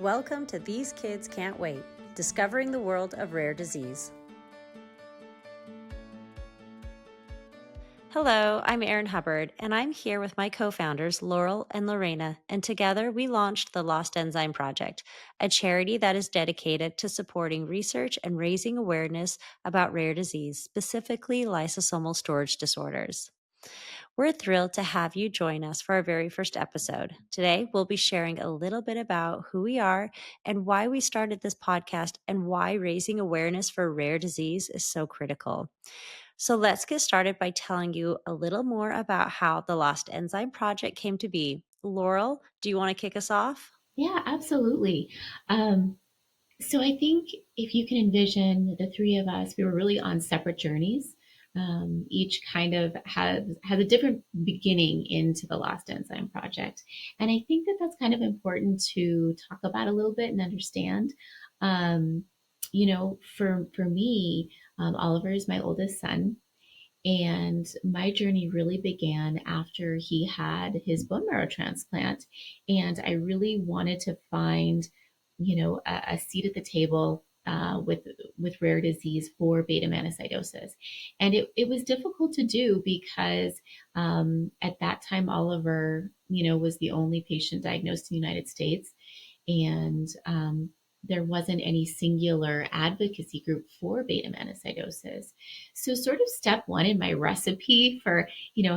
Welcome to These Kids Can't Wait, discovering the world of rare disease. Hello, I'm Erin Hubbard, and I'm here with my co-founders, Laurel and Lorena, and together we launched the Lost Enzyme Project, a charity that is dedicated to supporting research and raising awareness about rare disease, specifically lysosomal storage disorders. We're thrilled to have you join us for our very first episode. Today, we'll be sharing a little bit about who we are and why we started this podcast and why raising awareness for rare disease is so critical. So let's get started by telling you a little more about how the Lost Enzyme Project came to be. Laurel, do you want to kick us off? Yeah, absolutely. So I think if you can envision the three of us, we were really on separate journeys. Each kind of has a different beginning into the Lost Enzyme Project, and I think that that's kind of important to talk about a little bit and understand. Um, for me, Oliver is my oldest son, and my journey really began after he had his bone marrow transplant. And I really wanted to find, a seat at the table with rare disease for beta mastocytosis. And it was difficult to do because at that time, Oliver, was the only patient diagnosed in the United States. And there wasn't any singular advocacy group for beta mastocytosis. So, sort of step one in my recipe for,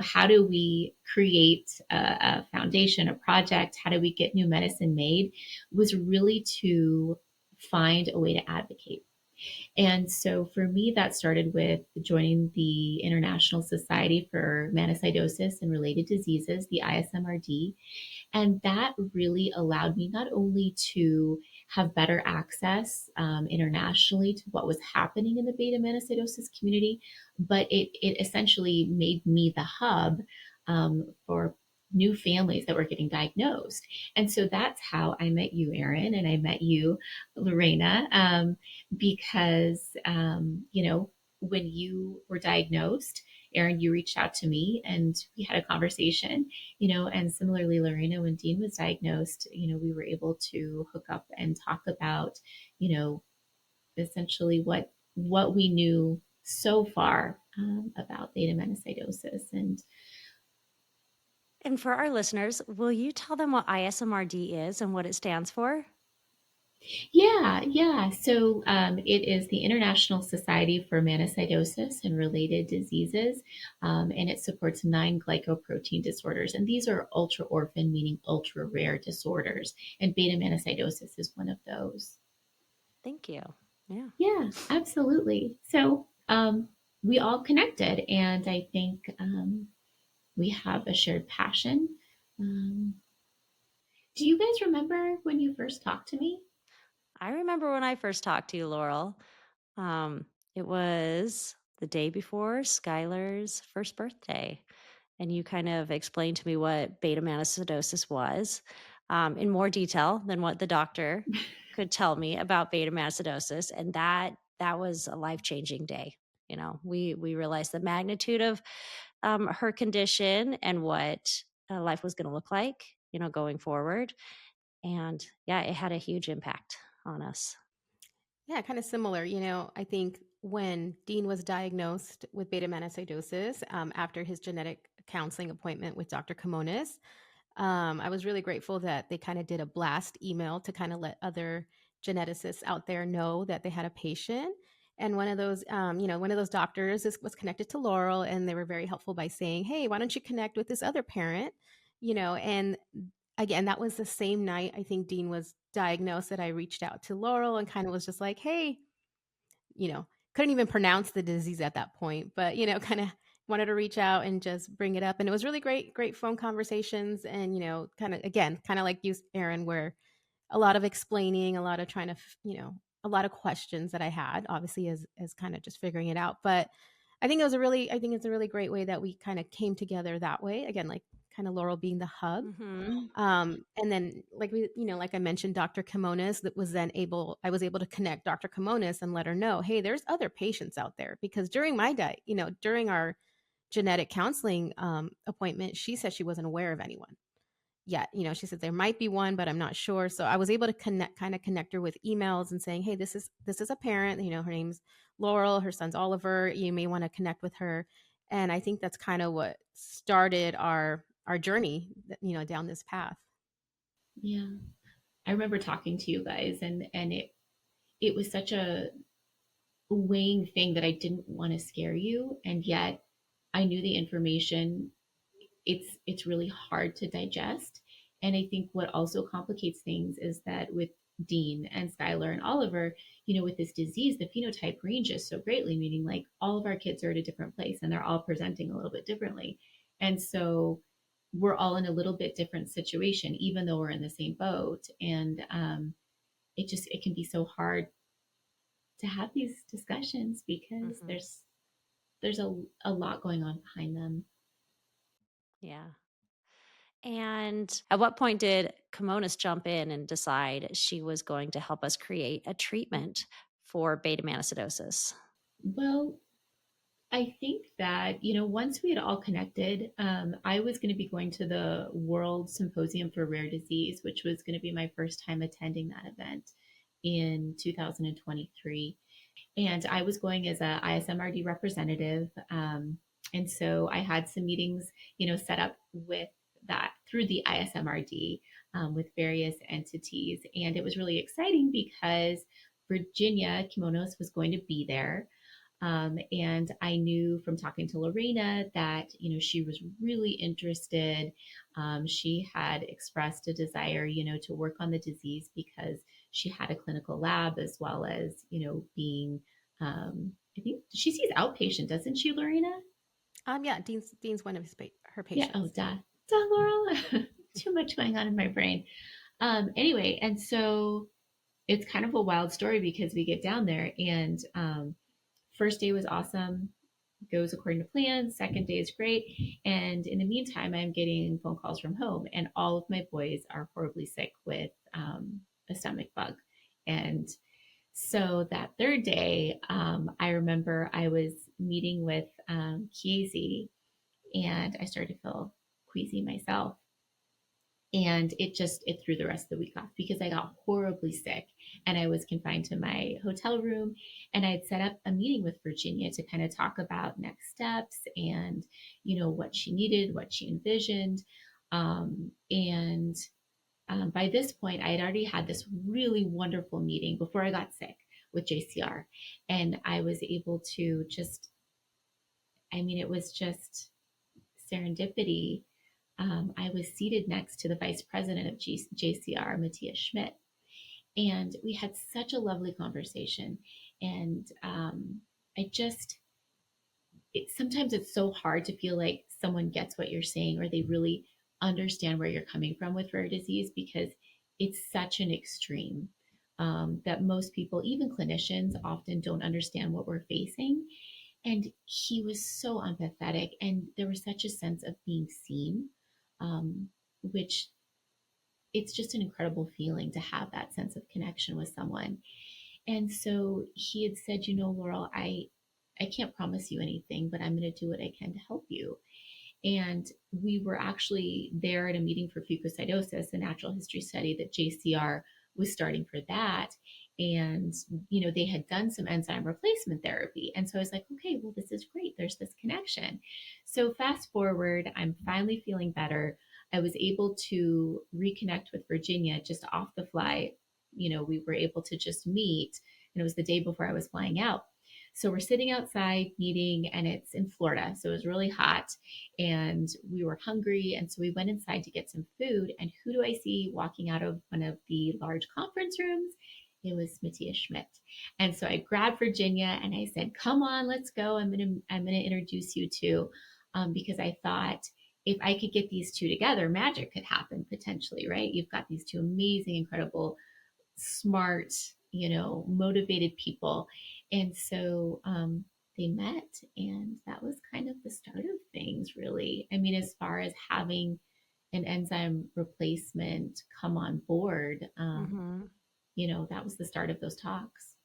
how do we create a foundation, a project, how do we get new medicine made, was really to find a way to advocate. And so for me, that started with joining the International Society for Mastocytosis and Related Diseases, the ISMRD. And that really allowed me not only to have better access internationally to what was happening in the beta mastocytosis community, but it essentially made me the hub for new families that were getting diagnosed. And so that's how I met you, Erin, and I met you, Lorena, because, when you were diagnosed, Erin, you reached out to me and we had a conversation, and similarly, Lorena, when Dean was diagnosed, we were able to hook up and talk about, you know, essentially what we knew so far about beta mastocytosis. And for our listeners, will you tell them what ISMRD is and what it stands for? Yeah. So it is the International Society for Mastocytosis and Related Diseases, and it supports 9 glycoprotein disorders. And these are ultra orphan, meaning ultra rare disorders. And beta mastocytosis is one of those. Thank you. Yeah. Yeah, absolutely. So we all connected, and I think we have a shared passion. Um, do you guys remember when you first talked to me? I remember when I first talked to you, Laurel. It was the day before Skylar's first birthday, and you kind of explained to me what beta mastocytosis was in more detail than what the doctor could tell me about beta mastocytosis, and that was a life-changing day. We realized the magnitude of her condition and what life was going to look like, going forward. And yeah, it had a huge impact on us. Yeah, kind of similar. I think when Dean was diagnosed with beta mastocytosis after his genetic counseling appointment with Dr. Kimonis, I was really grateful that they kind of did a blast email to kind of let other geneticists out there know that they had a patient. And one of those doctors was connected to Laurel, and they were very helpful by saying, "Hey, why don't you connect with this other parent?" And again, that was the same night I think Dean was diagnosed that I reached out to Laurel and kind of was just like, "Hey," couldn't even pronounce the disease at that point, but kind of wanted to reach out and just bring it up. And it was really great phone conversations. And, kind of like you, Erin, where a lot of explaining, a lot of trying to, a lot of questions that I had, obviously, as kind of just figuring it out. But I think it's a really great way that we kind of came together that way. Again, like kind of Laurel being the hub. Mm-hmm. And then like I mentioned, Dr. Kimonis I was able to connect Dr. Kimonis and let her know, hey, there's other patients out there. Because during my during our genetic counseling appointment, she said she wasn't aware of anyone, yet. She said there might be one, but I'm not sure. So I was able to connect her with emails and saying, hey, this is a parent. Her name's Laurel, her son's Oliver. You may want to connect with her. And I think that's kind of what started our journey, down this path. Yeah. I remember talking to you guys, and it was such a weighing thing that I didn't want to scare you, and yet I knew the information. It's really hard to digest. And I think what also complicates things is that with Dean and Skylar and Oliver, with this disease, the phenotype ranges so greatly, meaning like all of our kids are at a different place and they're all presenting a little bit differently. And so we're all in a little bit different situation, even though we're in the same boat. And it can be so hard to have these discussions because Mm-hmm. there's a lot going on behind them. Yeah. And at what point did Kimonis jump in and decide she was going to help us create a treatment for beta manocytosis? Well, I think that, once we had all connected, I was going to be going to the World Symposium for Rare Disease, which was going to be my first time attending that event in 2023. And I was going as a ISMRD representative. And so I had some meetings, set up with that through the ISMRD with various entities. And it was really exciting because Virginia Kimonos was going to be there. And I knew from talking to Lorena that, she was really interested. She had expressed a desire, to work on the disease because she had a clinical lab as well as, being, I think she sees outpatient, doesn't she, Lorena? Yeah, Dean's one of her Yeah. Oh, patients. duh. Duh, Laurel. Too much going on in my brain. Anyway, and so it's kind of a wild story because we get down there and first day was awesome, goes according to plan. Second day is great. And in the meantime, I'm getting phone calls from home, and all of my boys are horribly sick with a stomach bug. And so that third day, I remember I was meeting with Kiesi, and I started to feel queasy myself. And it threw the rest of the week off because I got horribly sick and I was confined to my hotel room. And I had set up a meeting with Virginia to kind of talk about next steps and, what she needed, what she envisioned. And By this point, I had already had this really wonderful meeting before I got sick with JCR. And I was able to it was just serendipity. I was seated next to the vice president of JCR, Matthias Schmidt, and we had such a lovely conversation. And I just, sometimes it's so hard to feel like someone gets what you're saying or they really understand where you're coming from with rare disease because it's such an extreme that most people, even clinicians, often don't understand what we're facing. And he was so empathetic, and there was such a sense of being seen, which it's just an incredible feeling to have that sense of connection with someone. And so he had said, Laurel, I can't promise you anything, but I'm going to do what I can to help you. And we were actually there at a meeting for fucosidosis, a natural history study that JCR was starting for that. And, they had done some enzyme replacement therapy. And so I was like, okay, well, this is great. There's this connection. So fast forward, I'm finally feeling better. I was able to reconnect with Virginia just off the fly. We were able to just meet, and it was the day before I was flying out. So we're sitting outside meeting, and it's in Florida. So it was really hot and we were hungry. And so we went inside to get some food. And who do I see walking out of one of the large conference rooms? It was Matthias Schmidt. And so I grabbed Virginia and I said, come on, let's go. I'm gonna introduce you to, because I thought if I could get these two together, magic could happen potentially, right? You've got these two amazing, incredible, smart, motivated people. And so they met, and that was kind of the start of things, really. I mean, as far as having an enzyme replacement come on board, Mm-hmm. that was the start of those talks.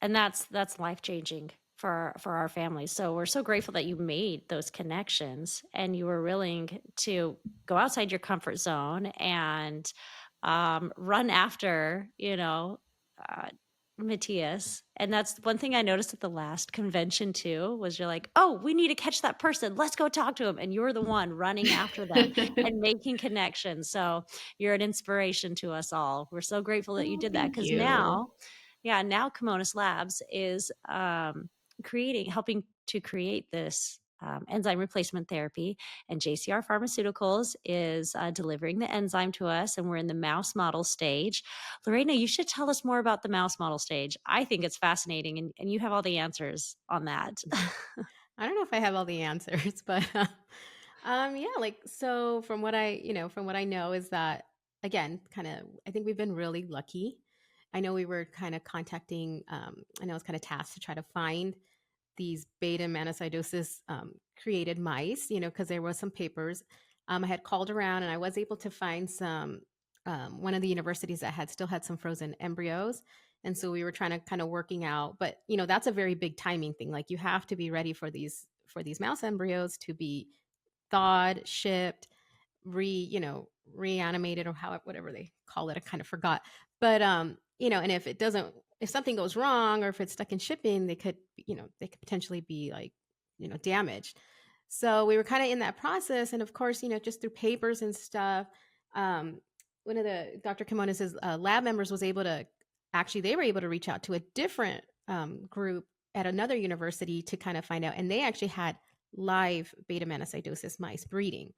And that's life changing for our families. So we're so grateful that you made those connections and you were willing to go outside your comfort zone and run after, uh, Matthias. And that's one thing I noticed at the last convention too, was you're like, oh, we need to catch that person. Let's go talk to him. And you're the one running after them and making connections. So you're an inspiration to us all. We're so grateful that you Oh, did that thank because you. now Kimonos Labs is helping to create this enzyme replacement therapy, and JCR Pharmaceuticals is delivering the enzyme to us, and we're in the mouse model stage. Lorena, you should tell us more about the mouse model stage. I think it's fascinating, and you have all the answers on that. I don't know if I have all the answers, but yeah, like so from what I know is that again, kind of I think we've been really lucky. I know we were kind of contacting I know it's kind of tasked to try to find these beta manocytosis created mice, because there was some papers. I had called around and I was able to find some one of the universities that had still had some frozen embryos. And so we were trying to kind of working out, but that's a very big timing thing. Like you have to be ready for these mouse embryos to be thawed, shipped, reanimated or how whatever they call it. I kind of forgot. But and if something goes wrong or if it's stuck in shipping, they could potentially be like, damaged. So we were kind of in that process. And of course, just through papers and stuff, um, one of the Dr. Kimonis' lab members was able to they were able to reach out to a different group at another university to kind of find out. And they actually had live beta manocytosis mice breeding.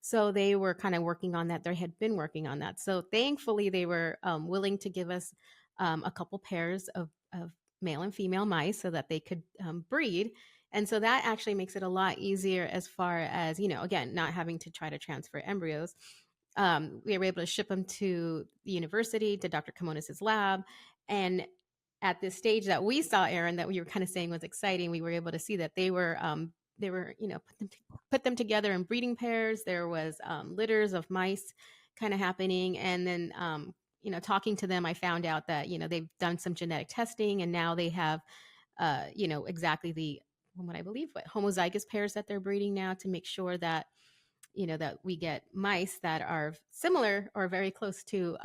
So they were kind of working on that. They had been working on that. So thankfully, they were willing to give us a couple pairs of male and female mice so that they could breed. And so that actually makes it a lot easier as far as, again, not having to try to transfer embryos. We were able to ship them to the university, to Dr. Kimonis' lab. And at this stage that we saw, Erin, that we were kind of saying was exciting, we were able to see that they were put them together in breeding pairs. There was litters of mice kind of happening. And then, talking to them, I found out that, they've done some genetic testing and now they have, exactly what I believe, what homozygous pairs that they're breeding now to make sure that, that we get mice that are similar or very close to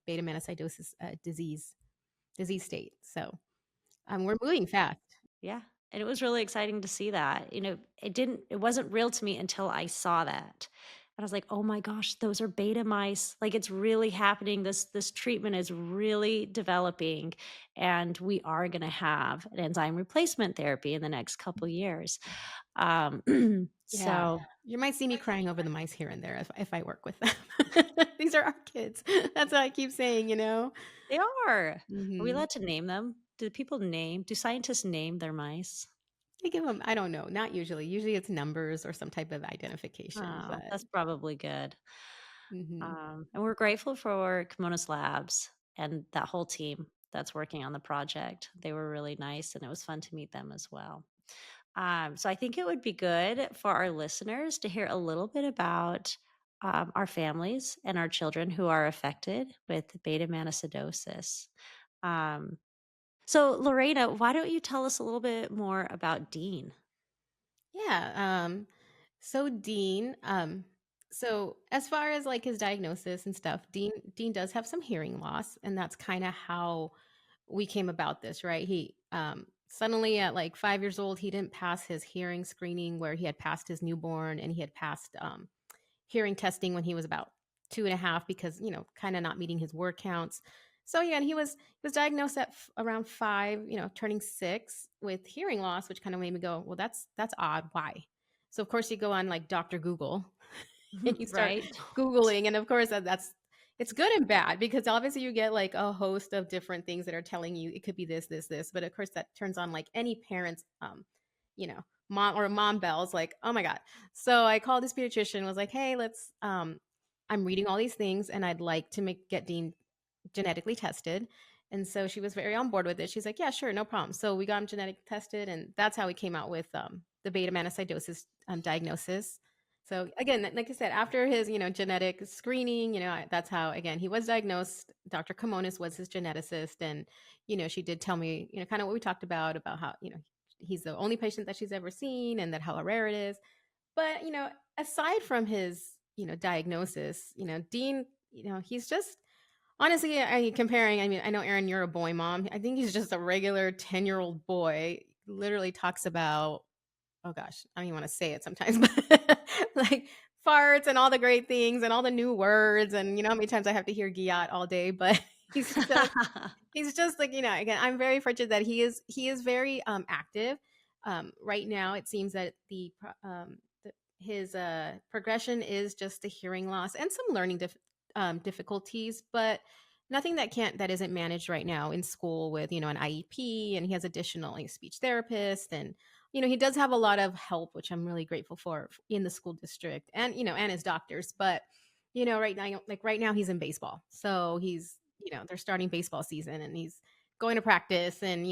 beta manocytosis disease state. So we're moving fast. Yeah, and it was really exciting to see that. It wasn't real to me until I saw that. And I was like, "Oh my gosh, those are beta mice. Like it's really happening. This treatment is really developing and we are going to have an enzyme replacement therapy in the next couple years." Um Yeah. so You might see me crying over the mice here and there if I work with them. These are our kids. That's what I keep saying, they are. Are we Mhm. allowed to name them? Do scientists name their mice? I give them, I don't know, not usually. Usually it's numbers or some type of identification, Oh, but that's probably good. mhm. And we're grateful for Kimonos Labs and that whole team that's working on the project. They were really nice and it was fun to meet them as well. So I think it would be good for our listeners to hear a little bit about our families and our children who are affected with beta manocytosis. Um, so, Lorena, why don't you tell us a little bit more about Dean? Yeah, so Dean, so as far as like his diagnosis and stuff, Dean does have some hearing loss, and that's kind of how we came about this, right? He suddenly at like 5 years old, he didn't pass his hearing screening where he had passed his newborn and he had passed hearing testing when he was about 2.5 because kind of not meeting his word counts. So yeah, and he was diagnosed at around 5, turning 6 with hearing loss, which kind of made me go, well, that's odd. Why? So of course you go on like Dr. Google and you start Right? Googling, and of course that's it's good and bad because obviously you get like a host of different things that are telling you it could be this, but of course that turns on like any parents, mom bells, like, oh my god. So I called this pediatrician, was like, hey, I'm reading all these things and I'd like to get Dean genetically tested. And so she was very on board with it. She's like, yeah, sure, no problem. So we got him genetic tested, and that's how we came out with the beta manocytosis diagnosis. So again, like I said, after his genetic screening, that's how again he was diagnosed. Dr. Kimonis was his geneticist, and she did tell me kind of what we talked about how he's the only patient that she's ever seen and that how rare it is. But, aside from his, diagnosis, Dean, he's just honestly, comparing, I mean, I know Erin, you're a boy mom. I think he's just a regular 10-year-old boy. Literally talks about, oh gosh, I don't even want to say it sometimes, but like farts and all the great things and all the new words. And you know how many times I have to hear Giat all day, but he's just like, again, I'm very fortunate that he is very active. Right now it seems that his progression is just the hearing loss and some learning difficulties, but nothing that isn't managed right now in school with an IEP, and he has additional speech therapist, and he does have a lot of help, which I'm really grateful for in the school district, and and his doctors. But right now he's in baseball, so he's they're starting baseball season, and he's going to practice, and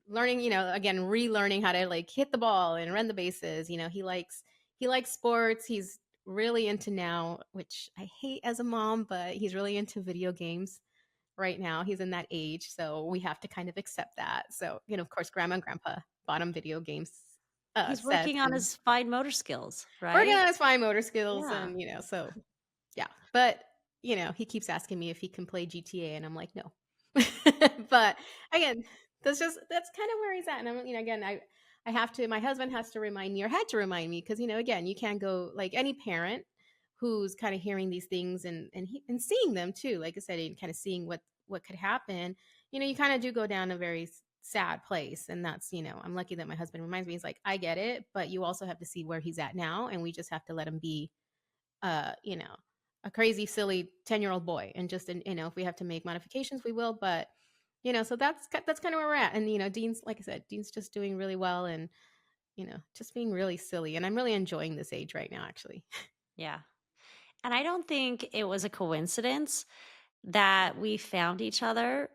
learning again relearning how to like hit the ball and run the bases. He likes sports. He's really into now, which I hate as a mom, but he's really into video games right now. He's in that age, so we have to kind of accept that. So, of course, grandma and grandpa bought him video games He's sets working on and his fine motor skills, working right? on his fine motor skills, Yeah. and so yeah. But he keeps asking me if he can play GTA, and I'm like, no. But again, that's kind of where he's at, and I'm again I have to. My husband has to remind me, or had to remind me, because again, you can't go like any parent who's kind of hearing these things and seeing them too. Like I said, and kind of seeing what could happen. You kind of do go down a very sad place, and that's I'm lucky that my husband reminds me. He's like, I get it, but you also have to see where he's at now, and we just have to let him be uh, you know, a crazy, silly 10-year-old boy. And just, if we have to make modifications, we will. But, so that's kind of where we're at. And, Dean's, like I said, Dean's just doing really well, and, just being really silly. And I'm really enjoying this age right now, actually. Yeah. And I don't think it was a coincidence that we found each other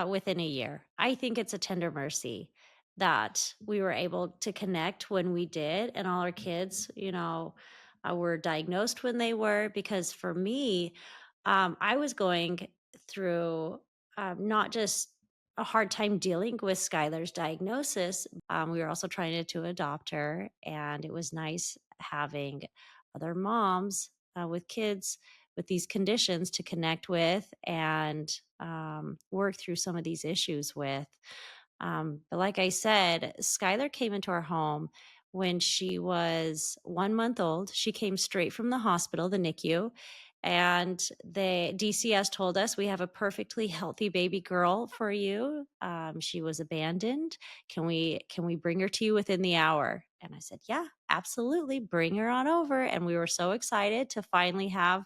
within a year. I think it's a tender mercy that we were able to connect when we did, and all our kids, were diagnosed when they were. Because for me, I was going through not just a hard time dealing with Skylar's diagnosis. We were also trying to adopt her, and it was nice having other moms with kids with these conditions to connect with and work through some of these issues with. But like I said, Skylar came into our home when she was 1 month old. She came straight from the hospital, the NICU, and the DCS told us, we have a perfectly healthy baby girl for you. She was abandoned. Can we bring her to you within the hour? And I said, yeah, absolutely. Bring her on over. And we were so excited to finally have,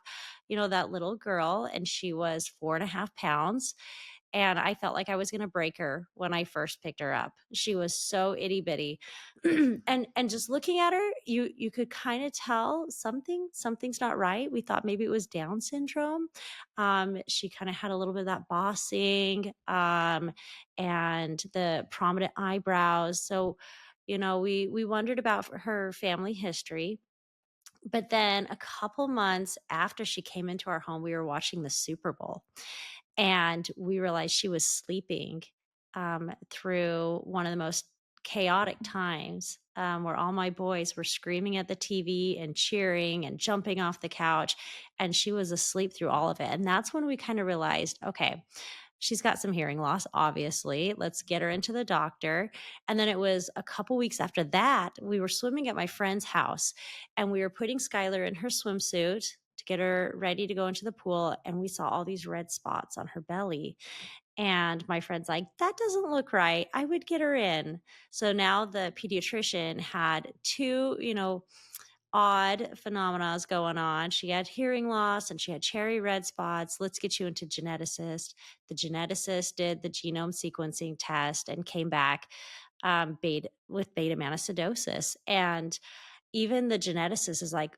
that little girl. And she was 4.5 pounds. And I felt like I was going to break her when I first picked her up. She was so itty bitty. And just looking at her, you could kind of tell something's not right. We thought maybe it was Down syndrome. She kind of had a little bit of that bossing, and the prominent eyebrows. So, we wondered about her family history. But then a couple months after she came into our home, we were watching the Super Bowl, and we realized she was sleeping through one of the most chaotic times, where all my boys were screaming at the TV and cheering and jumping off the couch. And she was asleep through all of it. And that's when we kind of realized, okay, she's got some hearing loss, obviously. Let's get her into the doctor. And then it was a couple weeks after that, we were swimming at my friend's house, and we were putting Skylar in her swimsuit to get her ready to go into the pool. And we saw all these red spots on her belly. And my friend's like, that doesn't look right. I would get her in. So now the pediatrician had two, odd phenomena going on. She had hearing loss and she had cherry red spots. Let's get you into geneticist. The geneticist did the genome sequencing test and came back with beta manocytosis. And even the geneticist is like,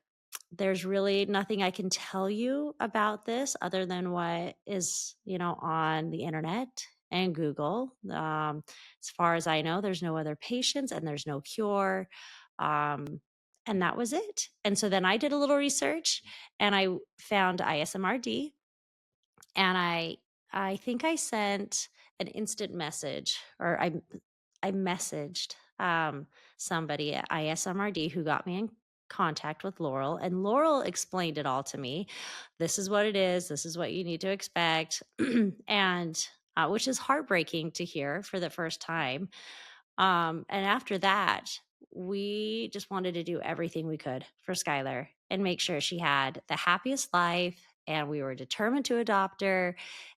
there's really nothing I can tell you about this other than what is, on the internet and Google. As far as I know, there's no other patients and there's no cure. And that was it. And so then I did a little research and I found ISMRD, and I think I sent an instant message, or I messaged um, somebody at ISMRD who got me in contact with Laurel, and Laurel explained it all to me. This is what it is. This is what you need to expect, and which is heartbreaking to hear for the first time. And after that, we just wanted to do everything we could for Skylar and make sure she had the happiest life. And we were determined to adopt her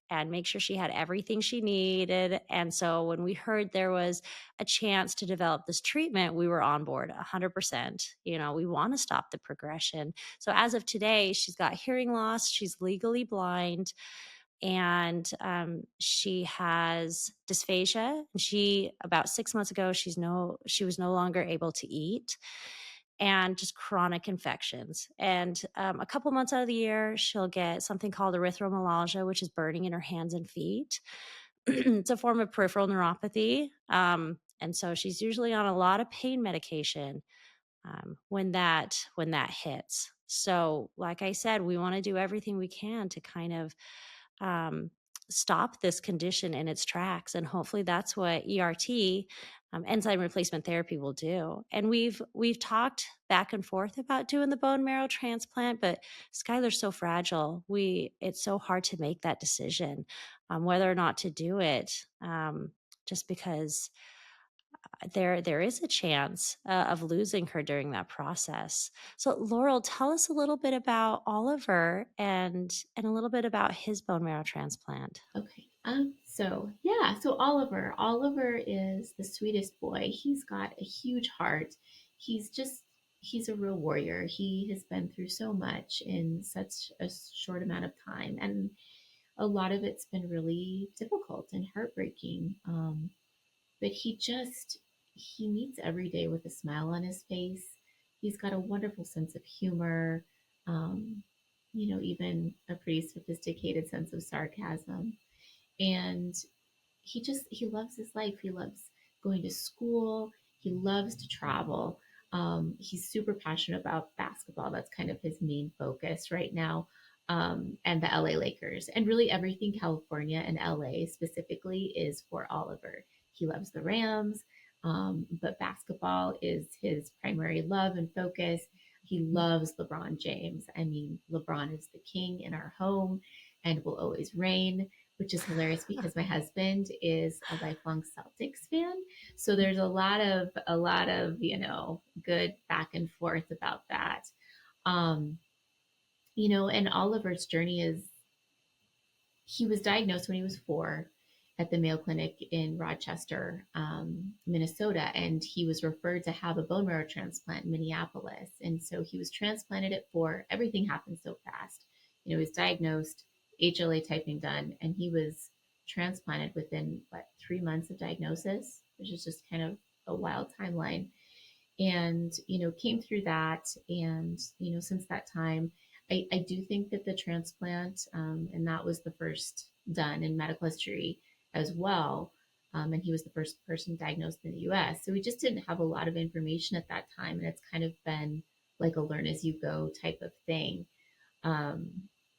and make sure she had everything she needed. And so when we heard there was a chance to develop this treatment, we were on board 100%. You know, we want to stop the progression. So as of today, she's got hearing loss, she's legally blind, and she has dysphagia. And she, about 6 months ago, she was no longer able to eat, and just chronic infections. And a couple months out of the year, she'll get something called erythromelalgia, which is burning in her hands and feet. It's a form of peripheral neuropathy. And so she's usually on a lot of pain medication when that hits. So, like I said, we want to do everything we can to kind of um, stop this condition in its tracks, and hopefully that's what ERT, enzyme replacement therapy, will do. And we've talked back and forth about doing the bone marrow transplant, but Skylar's so fragile. It's so hard to make that decision whether or not to do it, just because there is a chance of losing her during that process. So, Laurel, tell us a little bit about Oliver and a little bit about his bone marrow transplant. Okay. So Oliver is the sweetest boy. He's got a huge heart. He's just he's a real warrior. He has been through so much in such a short amount of time, and a lot of it's been really difficult and heartbreaking. But he meets every day with a smile on his face. He's got a wonderful sense of humor. Um, even a pretty sophisticated sense of sarcasm, and he loves his life. He loves going to school. He loves to travel. He's super passionate about basketball. That's kind of his main focus right now. And the LA Lakers, and really everything California and LA specifically is for Oliver. He loves the Rams, but basketball is his primary love and focus. He loves LeBron James. I mean, LeBron is the king in our home and will always reign, which is hilarious because my husband is a lifelong Celtics fan. So there's a lot of good back and forth about that. Um, and Oliver's journey is he was diagnosed when he was 4 at the Mayo Clinic in Rochester, Minnesota, and he was referred to have a bone marrow transplant in Minneapolis. And so he was transplanted at 4. Everything happened so fast. He was diagnosed, HLA typing done, and he was transplanted within 3 months of diagnosis, which is just kind of a wild timeline. And came through that, and since that time, I do think that the transplant, and that was the first done in medical history as well. And he was the first person diagnosed in the US. So we just didn't have a lot of information at that time. And it's kind of been like a learn as you go type of thing. Um,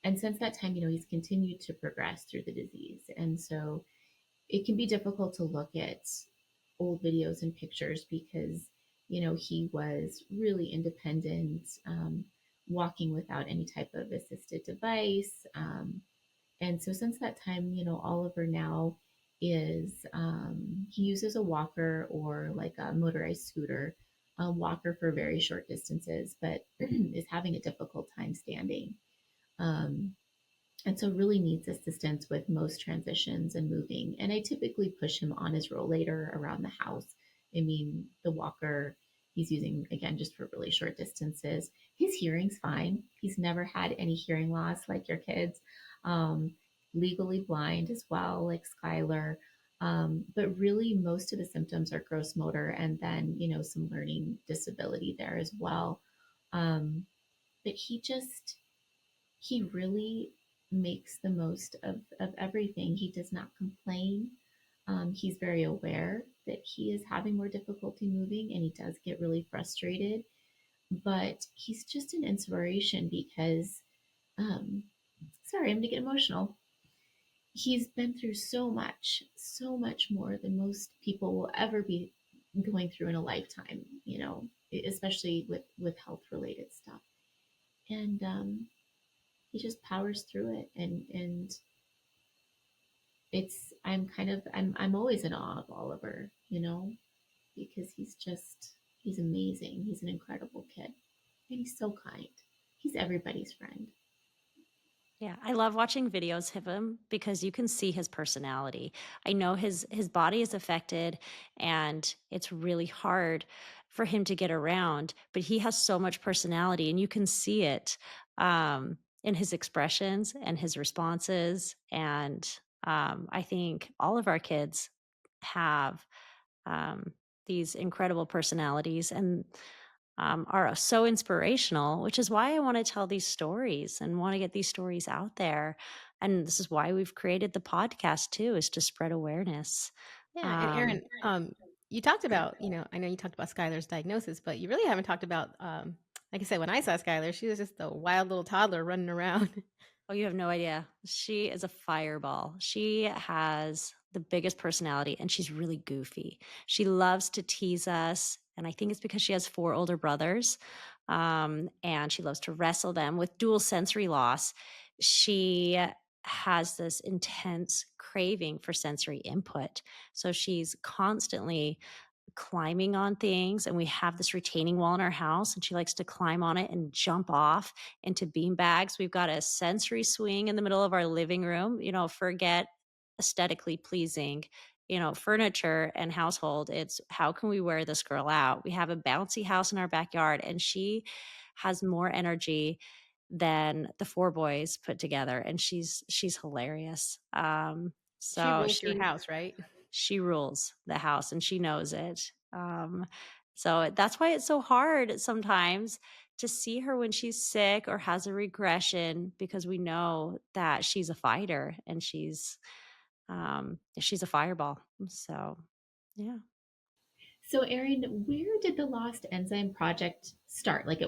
and since that time, he's continued to progress through the disease. And so it can be difficult to look at old videos and pictures because he was really independent, walking without any type of assisted device. And so since that time, Oliver now he uses a walker or like a motorized scooter, walker for very short distances, but is having a difficult time standing. Um, and so really needs assistance with most transitions and moving. And I typically push him on his rollator around the house. I mean, the walker he's using again just for really short distances. His hearing's fine. He's never had any hearing loss like your kids. Um, Legally blind as well, like Skylar. But really, most of the symptoms are gross motor, and then some learning disability there as well. But he really makes the most of everything. He does not complain. He's very aware that he is having more difficulty moving, and he does get really frustrated. But he's just an inspiration because, um, sorry, I'm going to get emotional. He's been through so much more than most people will ever be going through in a lifetime, you know, especially with health related stuff. And he just powers through it, and it's I'm always in awe of Oliver, you know, because he's amazing. He's an incredible kid, and he's so kind. He's everybody's friend. Yeah, I love watching videos of him because you can see his personality. I know his body is affected and it's really hard for him to get around, but he has so much personality and you can see it in his expressions and his responses. And I think all of our kids have um, these incredible personalities and are so inspirational, which is why I want to tell these stories and want to get these stories out there. And this is why we've created the podcast too, is to spread awareness. Yeah, and Um, Erin, you talked about, I know you talked about Skylar's diagnosis, but you really haven't talked about, like I said, when I saw Skylar, she was just a wild little toddler running around. Oh, you have no idea. She is a fireball. She has the biggest personality and she's really goofy. She loves to tease us. And I think it's because she has four older brothers and she loves to wrestle them with dual sensory loss. She has this intense craving for sensory input. So she's constantly climbing on things, and we have this retaining wall in our house and she likes to climb on it and jump off into bean bags. We've got a sensory swing in the middle of our living room. Forget aesthetically pleasing furniture and household. It's how can we wear this girl out? We have a bouncy house in our backyard and she has more energy than the four boys put together, and she's hilarious. She So rules your she house, right? she rules the house and she knows it. So that's why it's so hard sometimes to see her when she's sick or has a regression, because we know that she's a fighter and she's a fireball. So yeah. So, Erin, where did the Lost Enzyme Project start? Like,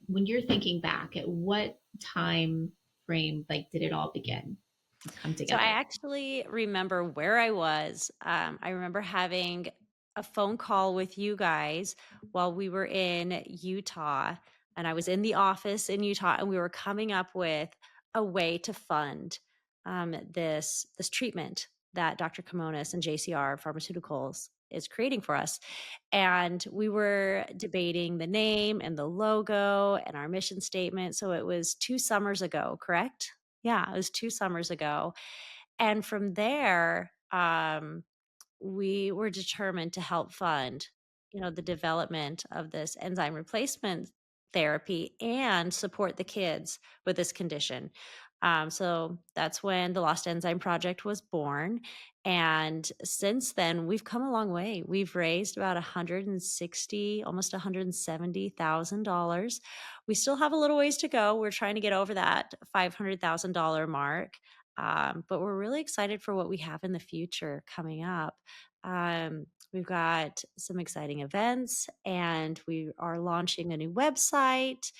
when you're thinking back, at what time frame, like, did it all begin to come So I together? actually remember where I was. I remember having a phone call with you guys while we were in Utah, and I was in the office in Utah, and we were coming up with a way to fund this treatment that Dr. Kimonis and JCR Pharmaceuticals is creating for us. And we were debating the name and the logo and our mission statement. So it was 2 summers ago, correct? Yeah, it was 2 summers ago. And from there, we were determined to help fund, the development of this enzyme replacement therapy and support the kids with this condition. So that's when the Lost Enzyme Project was born. And since then, we've come a long way. We've raised about 160, almost $170,000. We still have a little ways to go. We're trying to get over that $500,000 mark. But we're really excited for what we have in the future coming up. We've got some exciting events, and we are launching a new website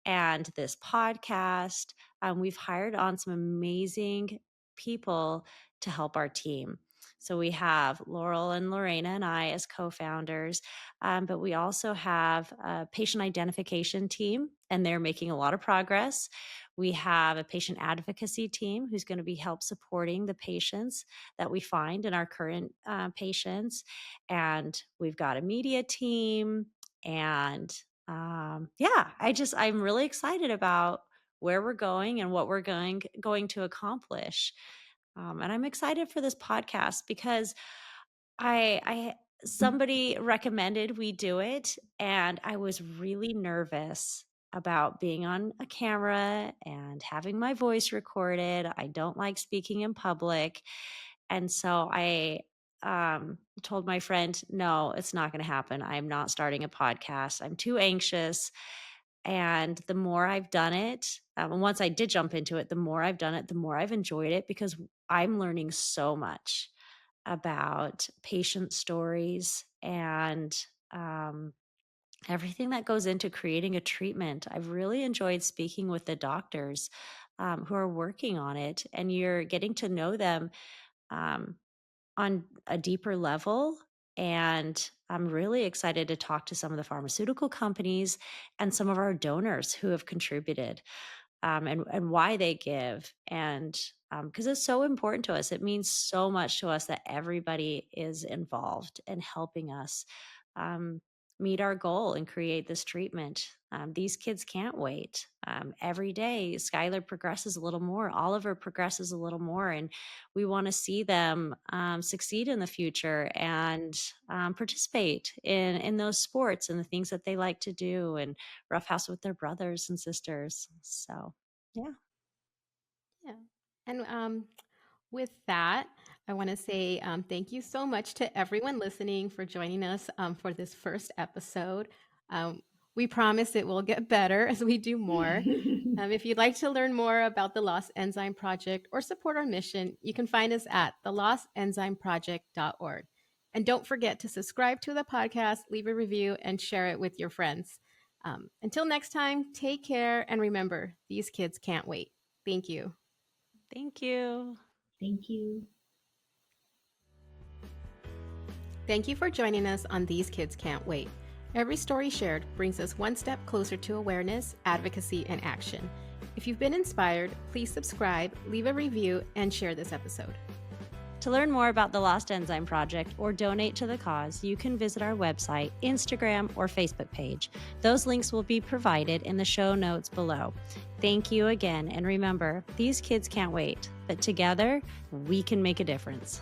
and this podcast. We've hired on some amazing people to help our team. So we have Laurel and Lorena and I as co-founders, but we also have a patient identification team, and they're making a lot of progress. We have a patient advocacy team who's going to be help supporting the patients that we find in our current patients. And we've got a media team. And yeah, I'm really excited about where we're going and what we're going to accomplish. And I'm excited for this podcast because I somebody recommended we do it, and I was really nervous about being on a camera and having my voice recorded. I don't like speaking in public. And so I told my friend, no, it's not going to happen. I'm not starting a podcast. I'm too anxious. And the more I've done it, and once I did jump into it, the more I've done it, the more I've enjoyed it, because I'm learning so much about patient stories and everything that goes into creating a treatment. I've really enjoyed speaking with the doctors who are working on it, and you're getting to know them um, on a deeper level. And I'm really excited to talk to some of the pharmaceutical companies and some of our donors who have contributed, and why they give. And because it's so important to us, it means so much to us that everybody is involved in helping us um, meet our goal and create this treatment. These kids can't wait. Every day, Skylar progresses a little more, Oliver progresses a little more, and we want to see them succeed in the future and participate in those sports and the things that they like to do and roughhouse with their brothers and sisters. So, yeah. Yeah. And with that, I want to say thank you so much to everyone listening for joining us for this first episode. Um, we promise it will get better as we do more. If you'd like to learn more about the Lost Enzyme Project or support our mission, you can find us at thelostenzymeproject.org. And don't forget to subscribe to the podcast, leave a review, and share it with your friends. Until next time, take care, and remember, these kids can't wait. Thank you. Thank you. Thank you. Thank you for joining us on These Kids Can't Wait. Every story shared brings us one step closer to awareness, advocacy, and action. If you've been inspired, please subscribe, leave a review, and share this episode. To learn more about the Lost Enzyme Project or donate to the cause, you can visit our website, Instagram, or Facebook page. Those links will be provided in the show notes below. Thank you again, and remember, these kids can't wait, but together, we can make a difference.